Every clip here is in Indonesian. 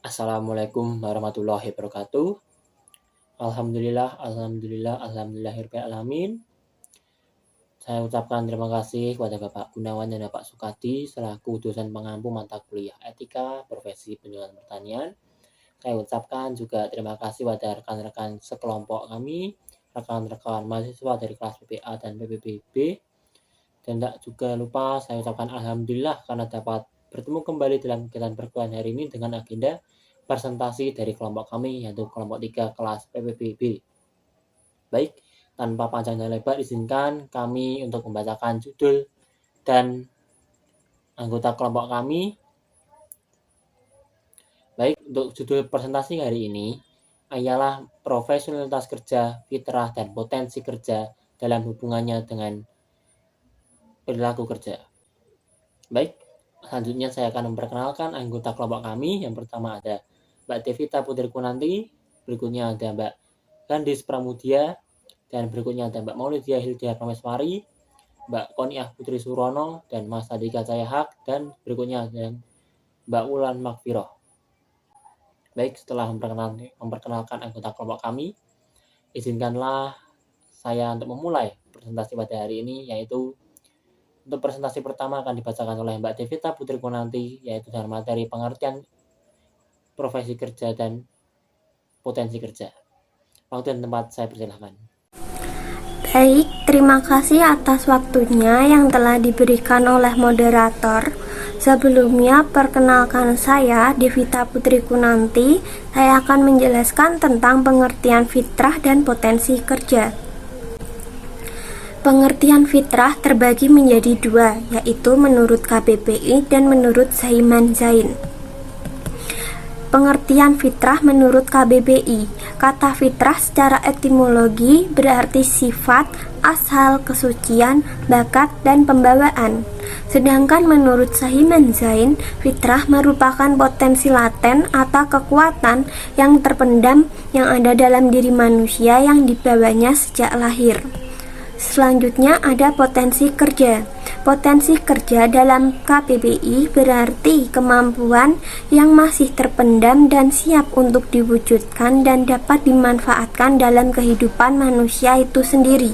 Assalamualaikum warahmatullahi wabarakatuh. Alhamdulillahirabbil alamin. Saya ucapkan terima kasih kepada Bapak Gunawan dan Bapak Sukadi selaku dosen pengampu mata kuliah Etika Profesi Penjualan Pertanian. Saya ucapkan juga terima kasih kepada rekan-rekan sekelompok kami, rekan-rekan mahasiswa dari kelas PPA dan PPBB. Dan tak juga lupa saya ucapkan alhamdulillah karena dapat bertemu kembali dalam kegiatan perkuliahan hari ini dengan agenda presentasi dari kelompok kami, yaitu kelompok 3 kelas PPBB. Baik, tanpa panjang dan lebar, izinkan kami untuk membacakan judul dan anggota kelompok kami. Baik, untuk judul presentasi hari ini ialah profesionalitas kerja, fitrah, dan potensi kerja dalam hubungannya dengan perilaku kerja. Baik, selanjutnya saya akan memperkenalkan anggota kelompok kami. Yang pertama ada Mbak Devita Putri Kunanti, berikutnya ada Mbak Gandis Pramudia, dan berikutnya ada Mbak Maulidia Hilda Prameswari, Mbak Koniah Putri Surono, dan Mas Adika Cayahak, dan berikutnya ada Mbak Wulan Makfiroh. Baik, setelah memperkenalkan anggota kelompok kami, izinkanlah saya untuk memulai presentasi pada hari ini, yaitu untuk presentasi pertama akan dibacakan oleh Mbak Devita Putri Kunanti, yaitu dalam materi pengertian profesi kerja dan potensi kerja. Waktu dan tempat saya persilahkan. Baik, terima kasih atas waktunya yang telah diberikan oleh moderator. Sebelumnya, perkenalkan saya Devita Putri Kunanti. Saya akan menjelaskan tentang pengertian fitrah dan potensi kerja. Pengertian fitrah terbagi menjadi dua, yaitu menurut KBBI dan menurut Zaiman Zain. Pengertian fitrah menurut KBBI. Kata fitrah secara etimologi berarti sifat, asal, kesucian, bakat, dan pembawaan. Sedangkan menurut Zaiman Zain, fitrah merupakan potensi laten atau kekuatan yang terpendam yang ada dalam diri manusia yang dibawanya sejak lahir. Selanjutnya ada potensi kerja. Potensi kerja dalam KBBI berarti kemampuan yang masih terpendam dan siap untuk diwujudkan dan dapat dimanfaatkan dalam kehidupan manusia itu sendiri.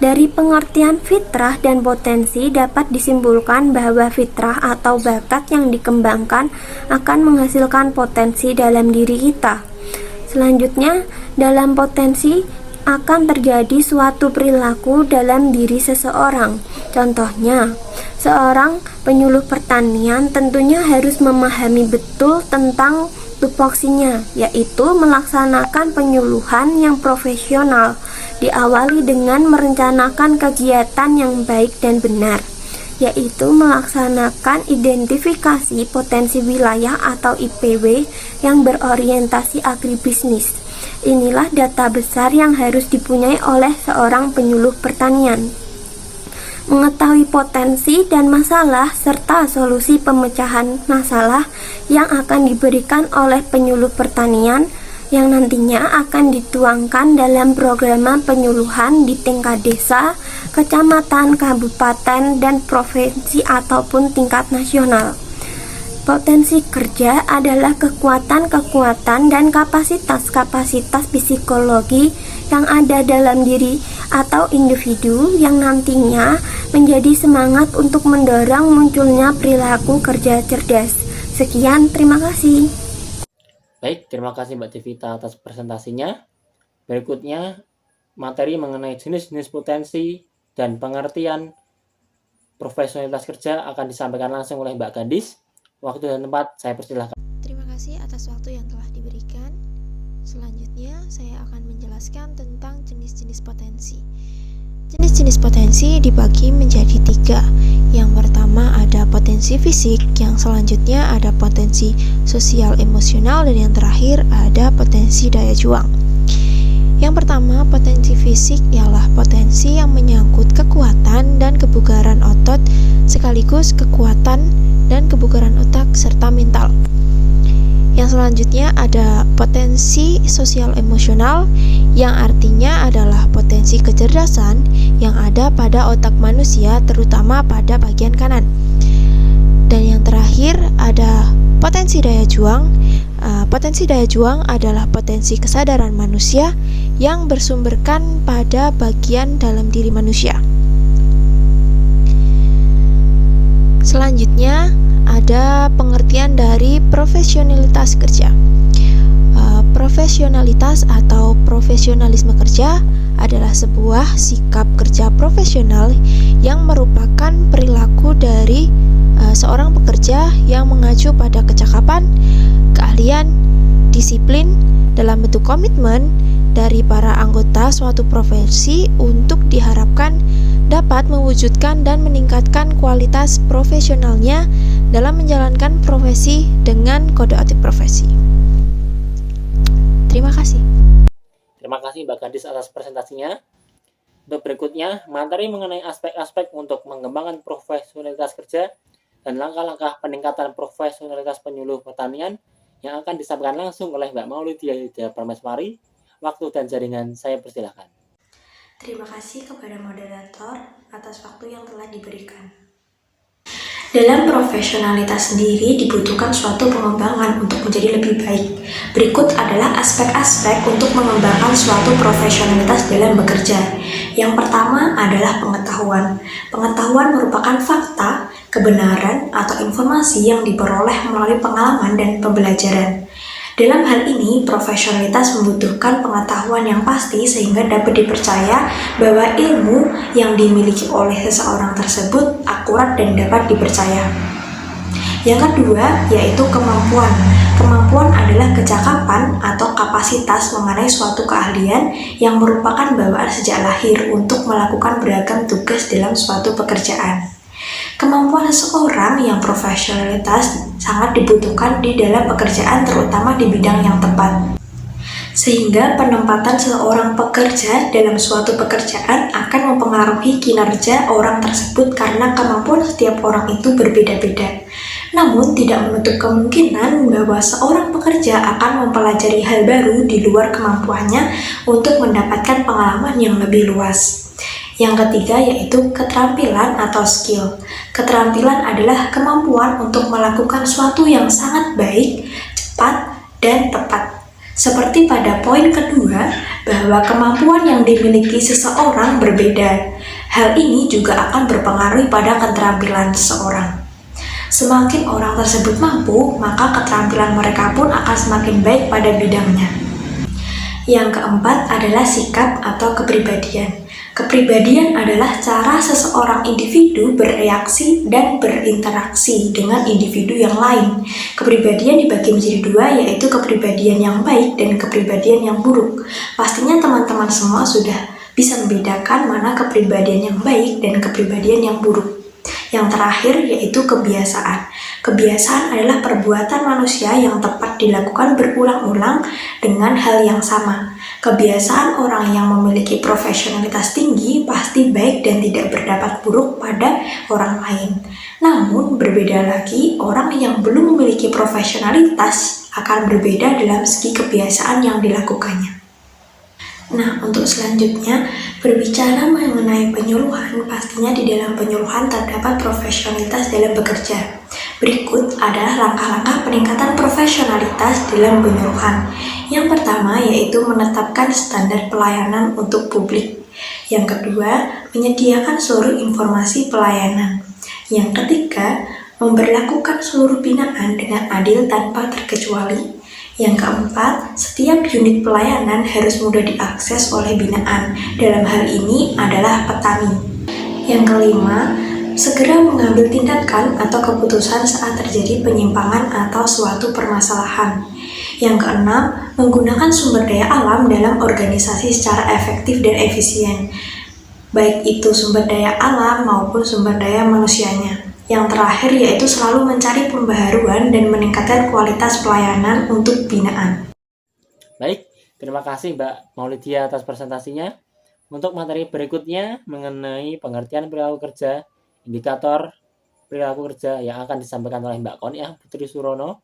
Dari pengertian fitrah dan potensi dapat disimpulkan bahwa fitrah atau bakat yang dikembangkan akan menghasilkan potensi dalam diri kita. Selanjutnya, dalam potensi akan terjadi suatu perilaku dalam diri seseorang. Contohnya, seorang penyuluh pertanian tentunya harus memahami betul tentang tupoksinya, yaitu melaksanakan penyuluhan yang profesional, diawali dengan merencanakan kegiatan yang baik dan benar, yaitu melaksanakan identifikasi potensi wilayah atau IPW yang berorientasi agribisnis. Inilah data besar yang harus dipunyai oleh seorang penyuluh pertanian. Mengetahui potensi dan masalah serta solusi pemecahan masalah yang akan diberikan oleh penyuluh pertanian yang nantinya akan dituangkan dalam program penyuluhan di tingkat desa, kecamatan, kabupaten, dan provinsi ataupun tingkat nasional. Potensi kerja adalah kekuatan-kekuatan dan kapasitas-kapasitas psikologi yang ada dalam diri atau individu yang nantinya menjadi semangat untuk mendorong munculnya perilaku kerja cerdas. Sekian, terima kasih. Baik, terima kasih Mbak Devita atas presentasinya. Berikutnya, materi mengenai jenis-jenis potensi dan pengertian profesionalitas kerja akan disampaikan langsung oleh Mbak Gandis. Waktu dan tempat saya persilahkan. Terima kasih atas waktu yang telah diberikan. Selanjutnya, saya akan menjelaskan tentang jenis-jenis potensi. Jenis-jenis potensi dibagi menjadi 3. Yang pertama ada potensi fisik, yang selanjutnya ada potensi sosial emosional, dan yang terakhir ada potensi daya juang. Yang pertama, potensi fisik ialah potensi yang menyangkut kekuatan dan kebugaran otot sekaligus kekuatan dan kebugaran otak serta mental. Yang selanjutnya ada potensi sosial emosional, yang artinya adalah potensi kecerdasan yang ada pada otak manusia terutama pada bagian kanan. Dan yang terakhir ada potensi daya juang. Potensi daya juang adalah potensi kesadaran manusia yang bersumberkan pada bagian dalam diri manusia. Selanjutnya ada pengertian dari profesionalitas kerja. Profesionalitas atau profesionalisme kerja adalah sebuah sikap kerja profesional yang merupakan perilaku dari seorang pekerja yang mengacu pada kecakapan, keahlian, disiplin dalam bentuk komitmen dari para anggota suatu profesi untuk diharapkan dapat mewujudkan dan meningkatkan kualitas profesionalnya dalam menjalankan profesi dengan kode etik profesi. Terima kasih. Terima kasih Mbak Gadis atas presentasinya. Untuk berikutnya, materi mengenai aspek-aspek untuk mengembangkan profesionalitas kerja dan langkah-langkah peningkatan profesionalitas penyuluh pertanian yang akan disampaikan langsung oleh Mbak Maulidia Yuda Parmeswari. Waktu dan jaringan saya persilakan. Terima kasih kepada moderator atas waktu yang telah diberikan. Dalam profesionalitas sendiri dibutuhkan suatu pengembangan untuk menjadi lebih baik. Berikut adalah aspek-aspek untuk mengembangkan suatu profesionalitas dalam bekerja. Yang pertama adalah pengetahuan. Pengetahuan merupakan fakta, kebenaran, atau informasi yang diperoleh melalui pengalaman dan pembelajaran. Dalam hal ini, profesionalitas membutuhkan pengetahuan yang pasti sehingga dapat dipercaya bahwa ilmu yang dimiliki oleh seseorang tersebut akurat dan dapat dipercaya. Yang kedua, yaitu kemampuan. Kemampuan adalah kecakapan atau kapasitas mengenai suatu keahlian yang merupakan bawaan sejak lahir untuk melakukan beragam tugas dalam suatu pekerjaan. Kemampuan seseorang yang profesionalitas sangat dibutuhkan di dalam pekerjaan terutama di bidang yang tepat. Sehingga penempatan seorang pekerja dalam suatu pekerjaan akan mempengaruhi kinerja orang tersebut karena kemampuan setiap orang itu berbeda-beda. Namun tidak menutup kemungkinan bahwa seorang pekerja akan mempelajari hal baru di luar kemampuannya untuk mendapatkan pengalaman yang lebih luas. Yang ketiga yaitu keterampilan atau skill. Keterampilan adalah kemampuan untuk melakukan sesuatu yang sangat baik, cepat, dan tepat. Seperti pada poin kedua, bahwa kemampuan yang dimiliki seseorang berbeda. Hal ini juga akan berpengaruh pada keterampilan seseorang. Semakin orang tersebut mampu, maka keterampilan mereka pun akan semakin baik pada bidangnya. Yang keempat adalah sikap atau kepribadian. Kepribadian adalah cara seseorang individu bereaksi dan berinteraksi dengan individu yang lain. Kepribadian dibagi menjadi dua, yaitu kepribadian yang baik dan kepribadian yang buruk. Pastinya teman-teman semua sudah bisa membedakan mana kepribadian yang baik dan kepribadian yang buruk. Yang terakhir yaitu kebiasaan. Kebiasaan adalah perbuatan manusia yang tepat dilakukan berulang-ulang dengan hal yang sama. Kebiasaan orang yang memiliki profesionalitas tinggi pasti baik dan tidak berdampak buruk pada orang lain. Namun berbeda lagi, orang yang belum memiliki profesionalitas akan berbeda dalam segi kebiasaan yang dilakukannya. Nah, untuk selanjutnya, berbicara mengenai penyuluhan, pastinya di dalam penyuluhan terdapat profesionalitas dalam bekerja. Berikut adalah langkah-langkah peningkatan profesionalitas dalam penyuluhan. Yang pertama yaitu menetapkan standar pelayanan untuk publik. Yang kedua, menyediakan seluruh informasi pelayanan. Yang ketiga, memberlakukan seluruh binaan dengan adil tanpa terkecuali. Yang keempat, setiap unit pelayanan harus mudah diakses oleh binaan. Dalam hal ini adalah petani. Yang kelima, segera mengambil tindakan atau keputusan saat terjadi penyimpangan atau suatu permasalahan. Yang keenam, menggunakan sumber daya alam dalam organisasi secara efektif dan efisien, baik itu sumber daya alam maupun sumber daya manusianya. Yang terakhir yaitu selalu mencari pembaharuan dan meningkatkan kualitas pelayanan untuk binaan. Baik, terima kasih Mbak Maulidia atas presentasinya. Untuk materi berikutnya mengenai pengertian perilaku kerja, indikator perilaku kerja yang akan disampaikan oleh Mbak Koniah Putri Surono.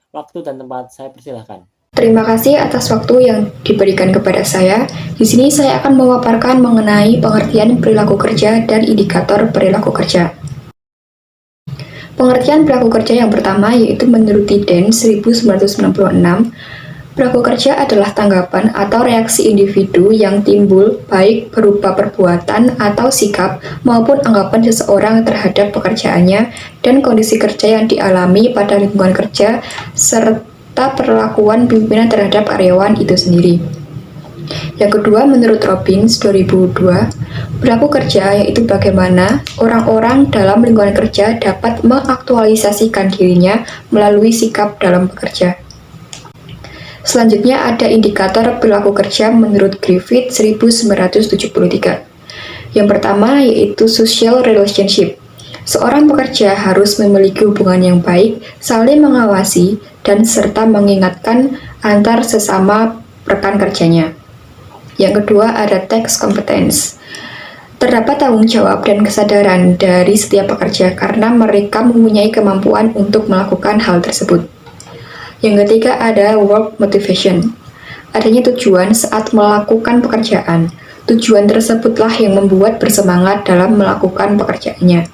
Waktu dan tempat saya persilahkan. Terima kasih atas waktu yang diberikan kepada saya. Di sini saya akan memaparkan mengenai pengertian perilaku kerja dan indikator perilaku kerja. Pengertian pelaku kerja yang pertama yaitu menurut Tiden 1996, pelaku kerja adalah tanggapan atau reaksi individu yang timbul baik berupa perbuatan atau sikap maupun anggapan seseorang terhadap pekerjaannya dan kondisi kerja yang dialami pada lingkungan kerja serta perlakuan pimpinan terhadap karyawan itu sendiri. Yang kedua, menurut Robbins 2002, pelaku kerja yaitu bagaimana orang-orang dalam lingkungan kerja dapat mengaktualisasikan dirinya melalui sikap dalam bekerja. Selanjutnya ada indikator perilaku kerja menurut Griffith 1973. Yang pertama yaitu social relationship. Seorang pekerja harus memiliki hubungan yang baik, saling mengawasi, dan serta mengingatkan antar sesama rekan kerjanya. Yang kedua ada task competence. Terdapat tanggung jawab dan kesadaran dari setiap pekerja karena mereka mempunyai kemampuan untuk melakukan hal tersebut. Yang ketiga ada work motivation. Adanya tujuan saat melakukan pekerjaan. Tujuan tersebutlah yang membuat bersemangat dalam melakukan pekerjaannya.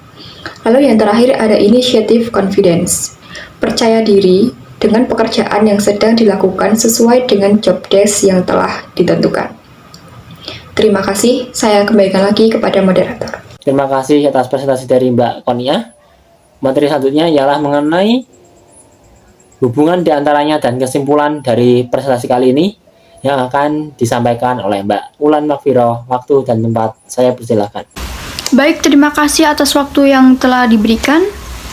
Lalu yang terakhir ada initiative confidence. Percaya diri dengan pekerjaan yang sedang dilakukan sesuai dengan job desk yang telah ditentukan. Terima kasih, saya kembalikan lagi kepada moderator. Terima kasih atas presentasi dari Mbak Konia. Materi selanjutnya ialah mengenai hubungan di antaranya dan kesimpulan dari presentasi kali ini yang akan disampaikan oleh Mbak Ulan Makfiro. Waktu dan tempat saya persilakan. Baik, terima kasih atas waktu yang telah diberikan.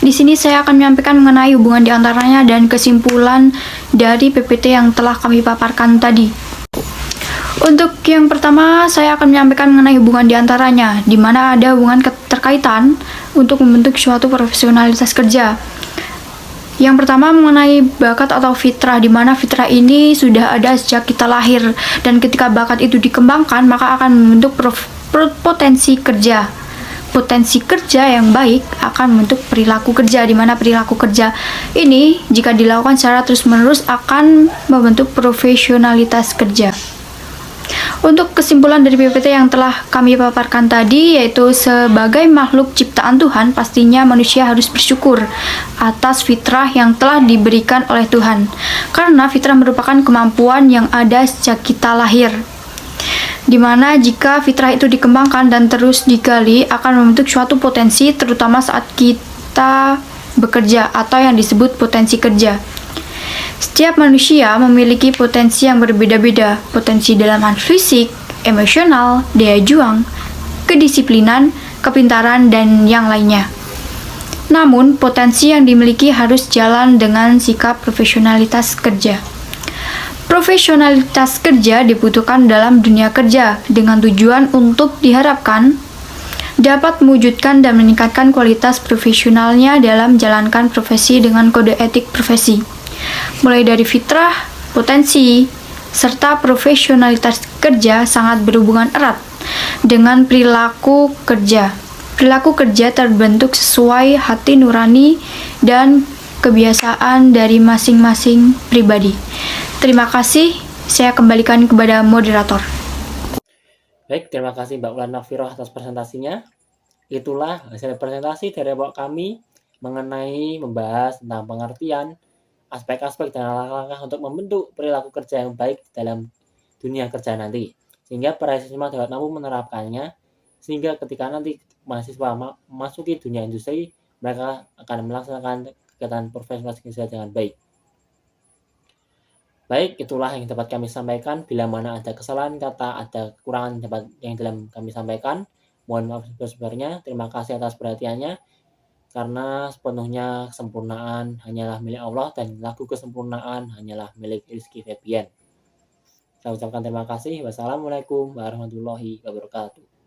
Di sini saya akan menyampaikan mengenai hubungan di antaranya dan kesimpulan dari PPT yang telah kami paparkan tadi. Untuk yang pertama, saya akan menyampaikan mengenai hubungan di antaranya, di mana ada hubungan keterkaitan untuk membentuk suatu profesionalitas kerja. Yang pertama mengenai bakat atau fitrah, di mana fitrah ini sudah ada sejak kita lahir, dan ketika bakat itu dikembangkan, maka akan membentuk potensi kerja. Potensi kerja yang baik akan membentuk perilaku kerja, di mana perilaku kerja ini jika dilakukan secara terus-menerus akan membentuk profesionalitas kerja. Untuk kesimpulan dari PPT yang telah kami paparkan tadi, yaitu sebagai makhluk ciptaan Tuhan, pastinya manusia harus bersyukur atas fitrah yang telah diberikan oleh Tuhan, karena fitrah merupakan kemampuan yang ada sejak kita lahir, dimana jika fitrah itu dikembangkan dan terus digali akan membentuk suatu potensi, terutama saat kita bekerja atau yang disebut potensi kerja. Setiap manusia memiliki potensi yang berbeda-beda, potensi dalam hal fisik, emosional, daya juang, kedisiplinan, kepintaran, dan yang lainnya. Namun, potensi yang dimiliki harus jalan dengan sikap profesionalitas kerja. Profesionalitas kerja dibutuhkan dalam dunia kerja dengan tujuan untuk diharapkan dapat mewujudkan dan meningkatkan kualitas profesionalnya dalam menjalankan profesi dengan kode etik profesi. Mulai dari fitrah, potensi, serta profesionalitas kerja sangat berhubungan erat dengan perilaku kerja. Perilaku kerja terbentuk sesuai hati nurani dan kebiasaan dari masing-masing pribadi. Terima kasih, saya kembalikan kepada moderator. Baik, terima kasih Mbak Ulan Makfiro atas presentasinya. Itulah hasil presentasi dari Bapak kami mengenai membahas tentang pengertian aspek-aspek dan langkah-langkah untuk membentuk perilaku kerja yang baik dalam dunia kerja nanti, sehingga para siswa dapat mampu menerapkannya, sehingga ketika nanti mahasiswa memasuki dunia industri, mereka akan melaksanakan kegiatan profesional kerja dengan baik. Baik, itulah yang dapat kami sampaikan. Bila mana ada kesalahan kata, ada kekurangan yang dalam kami sampaikan, mohon maaf sebesar-besarnya. Terima kasih atas perhatiannya. Karena sepenuhnya kesempurnaan hanyalah milik Allah dan lagu kesempurnaan hanyalah milik Rizky Febian. Saya ucapkan terima kasih. Wassalamualaikum warahmatullahi wabarakatuh.